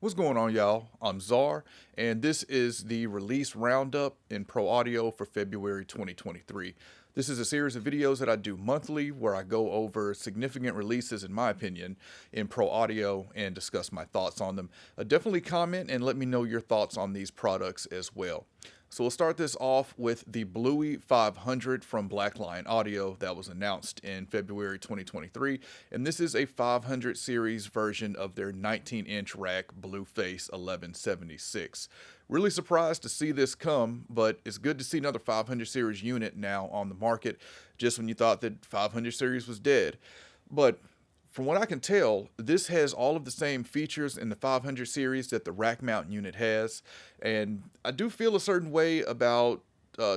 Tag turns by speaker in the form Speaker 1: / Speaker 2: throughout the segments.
Speaker 1: What's going on, y'all? I'm Czar, and this is the release roundup in Pro Audio for February 2023. This is a series of videos that I do monthly where I go over significant releases, in my opinion, in Pro Audio and discuss my thoughts on them. Definitely comment and let me know your thoughts on these products as well. So we'll start this off with the Bluey 500 from Black Lion Audio that was announced in February 2023. And this is a 500 series version of their 19-inch rack Blueface 1176. Really surprised to see this come, but it's good to see another 500 series unit now on the market, just when you thought that 500 series was dead. But from what I can tell, this has all of the same features in the 500 series that the rack mount unit has, and I do feel a certain way about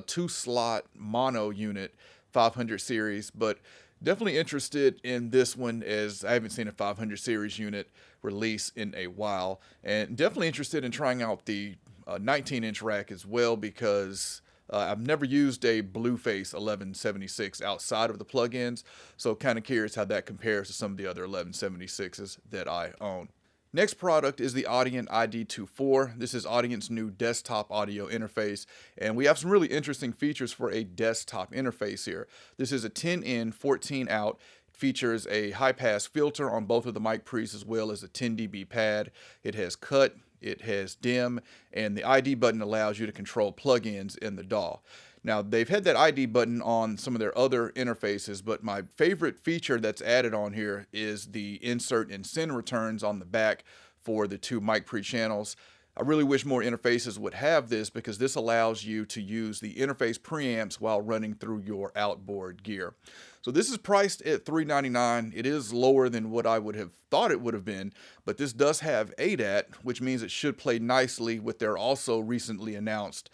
Speaker 1: two-slot mono unit 500 series, but definitely interested in this one as I haven't seen a 500 series unit release in a while, and definitely interested in trying out the 19-inch rack as well because I've never used a Blueface 1176 outside of the plugins, so kind of curious how that compares to some of the other 1176s that I own. Next product is the Audient ID24. This is Audient's new desktop audio interface, and we have some really interesting features for a desktop interface here. This is a 10 in, 14 out. Features a high-pass filter on both of the mic pre's as well as a 10 dB pad. It has cut, it has dim, and the ID button allows you to control plugins in the DAW. Now, they've had that ID button on some of their other interfaces, but my favorite feature that's added on here is the insert and send returns on the back for the two mic pre channels. I really wish more interfaces would have this because this allows you to use the interface preamps while running through your outboard gear. So this is priced at $399. It is lower than what I would have thought it would have been, but this does have ADAT, which means it should play nicely with their also recently announced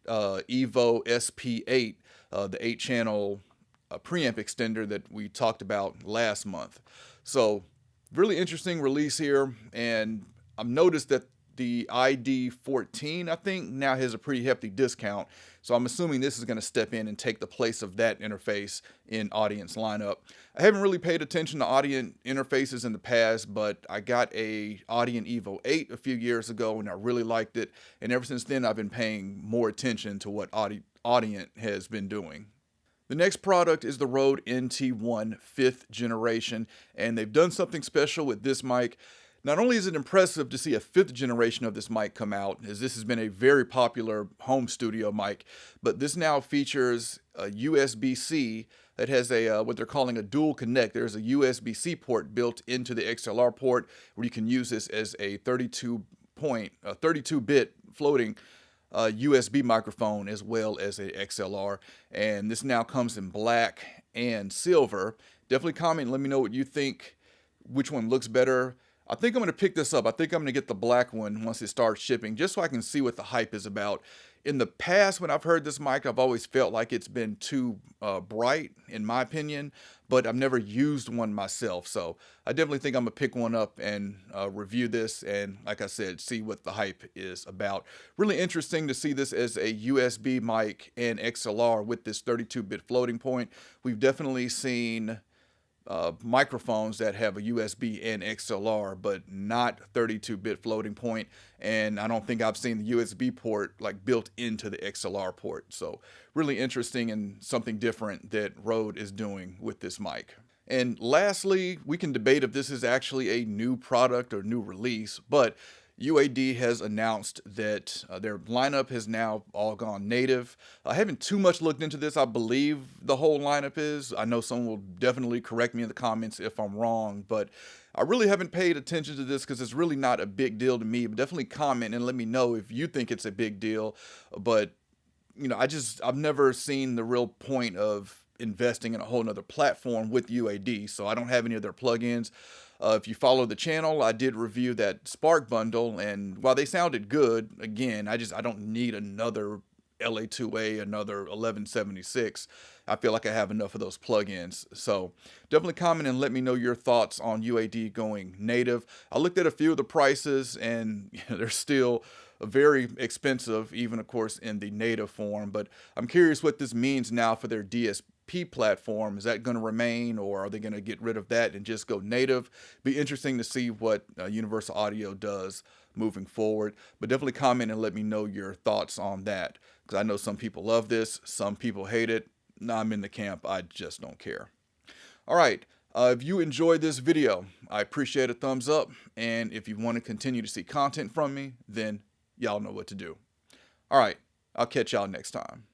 Speaker 1: Evo SP8, the 8-channel preamp extender that we talked about last month. So really interesting release here, and I've noticed that the ID14, I think, now has a pretty hefty discount. So I'm assuming this is going to step in and take the place of that interface in Audient's lineup. I haven't really paid attention to Audient interfaces in the past, but I got a Audient Evo 8 a few years ago and I really liked it. And ever since then, I've been paying more attention to what Audient has been doing. The next product is the Rode NT1 5th generation, and they've done something special with this mic. Not only is it impressive to see a 5th generation of this mic come out, as this has been a very popular home studio mic, but this now features a USB-C that has a what they're calling a dual connect. There's a USB-C port built into the XLR port where you can use this as a 32-bit floating USB microphone as well as a XLR, and this now comes in black and silver. Definitely comment and let me know what you think, which one looks better. I think I'm going to pick this up. I think I'm going to get the black one once it starts shipping, just so I can see what the hype is about. In the past, when I've heard this mic, I've always felt like it's been too bright, in my opinion, but I've never used one myself. So I definitely think I'm going to pick one up and review this and, like I said, see what the hype is about. Really interesting to see this as a USB mic and XLR with this 32-bit floating point. We've definitely seen microphones that have a USB and XLR, but not 32-bit floating point. And I don't think I've seen the USB port like built into the XLR port. So really interesting and something different that Rode is doing with this mic. And lastly, we can debate if this is actually a new product or new release, but UAD has announced that their lineup has now all gone native. I haven't too much looked into this. I believe the whole lineup is. I know someone will definitely correct me in the comments if I'm wrong, but I really haven't paid attention to this because it's really not a big deal to me. But definitely comment and let me know if you think it's a big deal. But you know, I've never seen the real point of investing in a whole nother platform with UAD, so I don't have any of their plugins. If you follow the channel, I did review that Spark bundle, and while they sounded good, again, I don't need another LA2A, another 1176. I feel like I have enough of those plugins. So definitely comment and let me know your thoughts on UAD going native. I looked at a few of the prices, and they're still very expensive, even of course in the native form, but I'm curious what this means now for their DSP DSP platform, is that going to remain, or are they going to get rid of that and just go native? Be interesting to see what Universal Audio does moving forward, but definitely comment and let me know your thoughts on that, because I know some people love this, some people hate it. Nah, I'm in the camp, I just don't care. All right, if you enjoyed this video, I appreciate a thumbs up, and if you want to continue to see content from me, then y'all know what to do. All right, I'll catch y'all next time.